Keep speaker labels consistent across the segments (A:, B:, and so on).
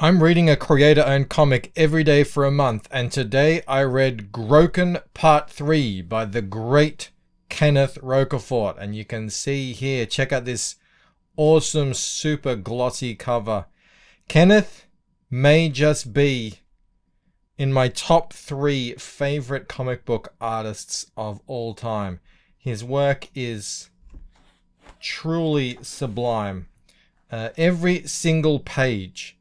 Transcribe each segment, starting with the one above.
A: I'm reading a creator-owned comic every day for a month, and today I read Groken Part 3 by the great Kenneth Rocafort. And you can see here, check out this awesome, super glossy cover. Kenneth may just be in my top 3 favorite comic book artists of all time. His work is truly sublime. Every single page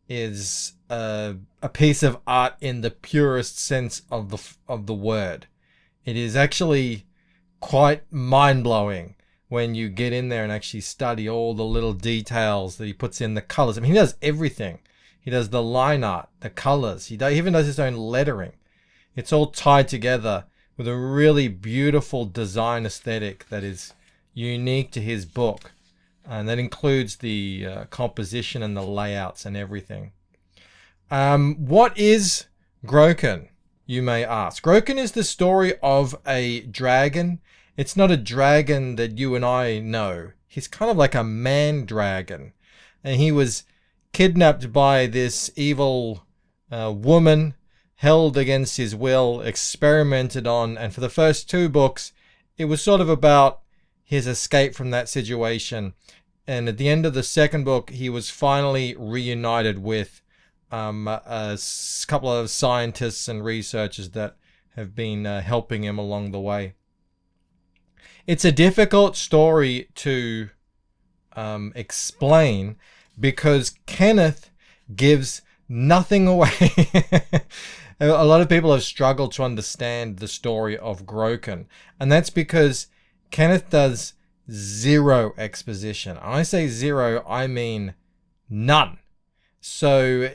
A: is a piece of art in the purest sense of the word. It is actually quite mind-blowing when you get in there and actually study all the little details that he puts in, the colors. I mean, he does everything. He does the line art, the colors. He even does his own lettering. It's all tied together with a really beautiful design aesthetic that is unique to his book. And that includes the composition and the layouts and everything. What is Groken, you may ask? Groken is the story of a dragon. It's not a dragon that you and I know. He's kind of like a man dragon. And he was kidnapped by this evil woman, held against his will, experimented on. And for the first 2 books, it was sort of about his escape from that situation. And at the end of the second book, he was finally reunited with a couple of scientists and researchers that have been helping him along the way. It's a difficult story to explain because Kenneth gives nothing away. A lot of people have struggled to understand the story of Groken, and that's because Kenneth does 0 exposition. When I say 0, I mean none. So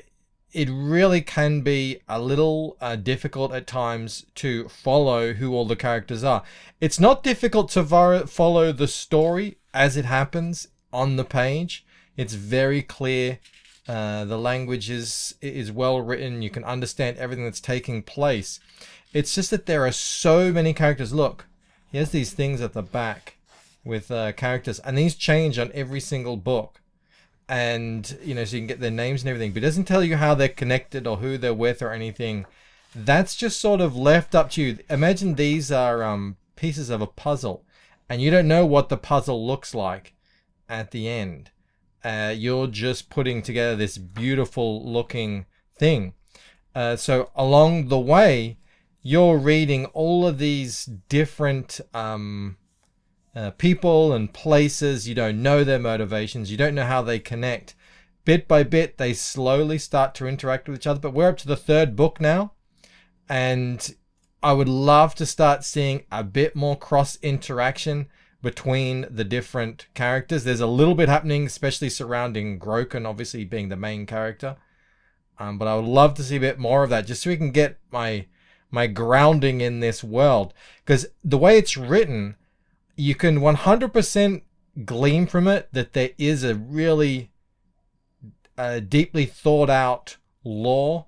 A: it really can be a little difficult at times to follow who all the characters are. It's not difficult to follow the story as it happens on the page. It's very clear. The language is well written. You can understand everything that's taking place. It's just that there are so many characters. Look, he has these things at the back with characters, and these change on every single book, and so you can get their names and everything, but it doesn't tell you how they're connected or who they're with or anything. That's just sort of left up to you. Imagine these are pieces of a puzzle, and you don't know what the puzzle looks like at the end. You're just putting together this beautiful looking thing. So along the way, you're reading all of these different people and places. You don't know their motivations. You don't know how they connect. Bit by bit, they slowly start to interact with each other. But we're up to the 3rd book now, and I would love to start seeing a bit more cross interaction between the different characters. There's a little bit happening, especially surrounding Groken, obviously being the main character. But I would love to see a bit more of that, just so we can get my grounding in this world. Because the way it's written, you can 100% glean from it that there is a really deeply thought out lore,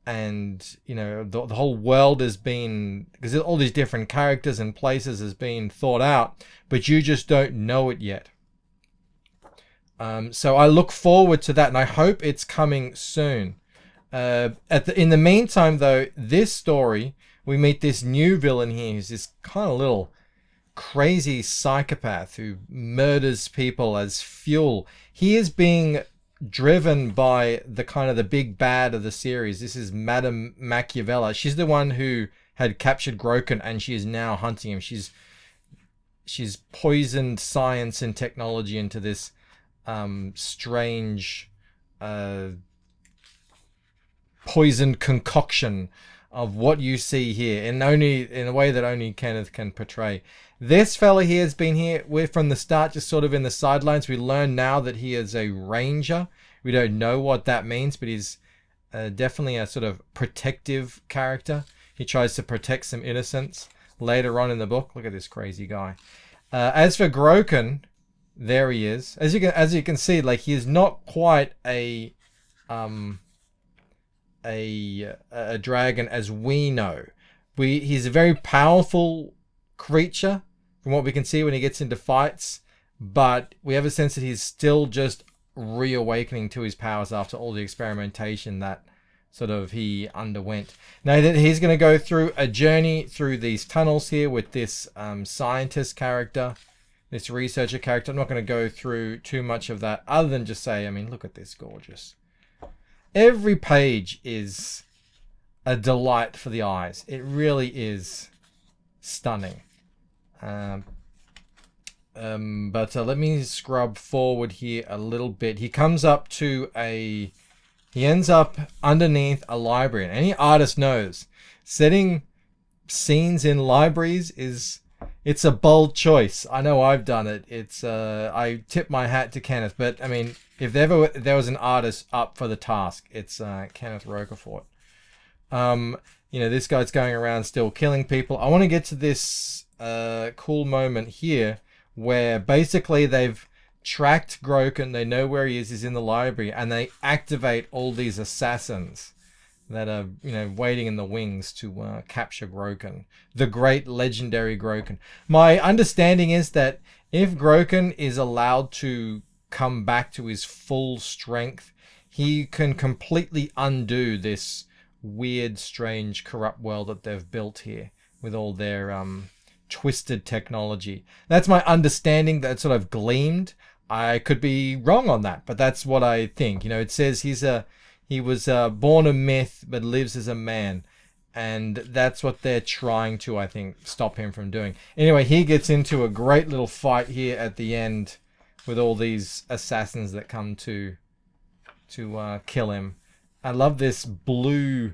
A: and the whole world has been, because all these different characters and places has been thought out, but you just don't know it yet. So I look forward to that, and I hope it's coming soon. In the meantime, though, this story, we meet this new villain here, who's this kind of little crazy psychopath who murders people as fuel. He is being driven by the big bad of the series. This is Madame Machiavella. She's the one who had captured Groken, and she is now hunting him. She's poisoned science and technology into this strange poisoned concoction of what you see here, in a way that only Kenneth can portray. This fella here has been here from the start, just sort of in the sidelines. We learn now that he is a ranger. We don't know what that means, but he's definitely a sort of protective character. He tries to protect some innocents later on in the book. Look at this crazy guy. As for Groken, there he is. As you can see, like, he is not quite a dragon as we know. He's a very powerful creature from what we can see when he gets into fights, but we have a sense that he's still just reawakening to his powers after all the experimentation that sort of he underwent. Now that he's going to go through a journey through these tunnels here with this scientist character, this researcher character. I'm not going to go through too much of that other than just say, I mean, look at this, gorgeous. Every page is a delight for the eyes. It really is stunning. But let me scrub forward here a little bit. He comes up to he ends up underneath a library. And any artist knows setting scenes in libraries it's a bold choice. I know I've done it. I tip my hat to Kenneth, but I mean, if there was an artist up for the task, it's Kenneth Roquefort. This guy's going around still killing people. I want to get to this cool moment here where basically they've tracked Groken. They know where he is. He's in the library, and they activate all these assassins that are, waiting in the wings to capture Groken, the great legendary Groken. My understanding is that if Groken is allowed to come back to his full strength, he can completely undo this weird, strange, corrupt world that they've built here with all their twisted technology. That's my understanding. That sort of gleamed. I could be wrong on that, but that's what I think. It says he was born a myth but lives as a man, and that's what they're trying to, I think, stop him from doing. Anyway, he gets into a great little fight here at the end with all these assassins that come to kill him. I love this blue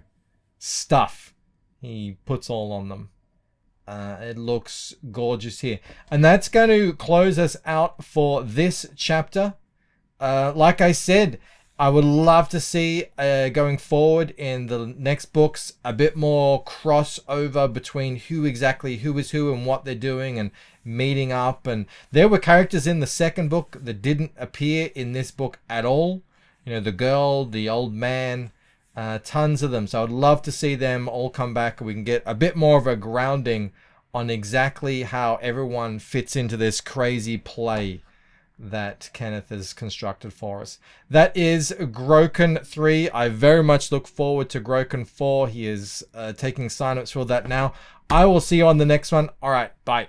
A: stuff he puts all on them. It looks gorgeous here. And that's going to close us out for this chapter. Like I said, I would love to see going forward in the next books a bit more crossover between who is who and what they're doing and meeting up. And there were characters in the second book that didn't appear in this book at all. The girl, the old man, tons of them. So I'd love to see them all come back and we can get a bit more of a grounding on exactly how everyone fits into this crazy play that Kenneth has constructed for us. That is Groken 3. I very much look forward to Groken 4. He is taking sign-ups for that now. I will see you on the next one. All right, bye.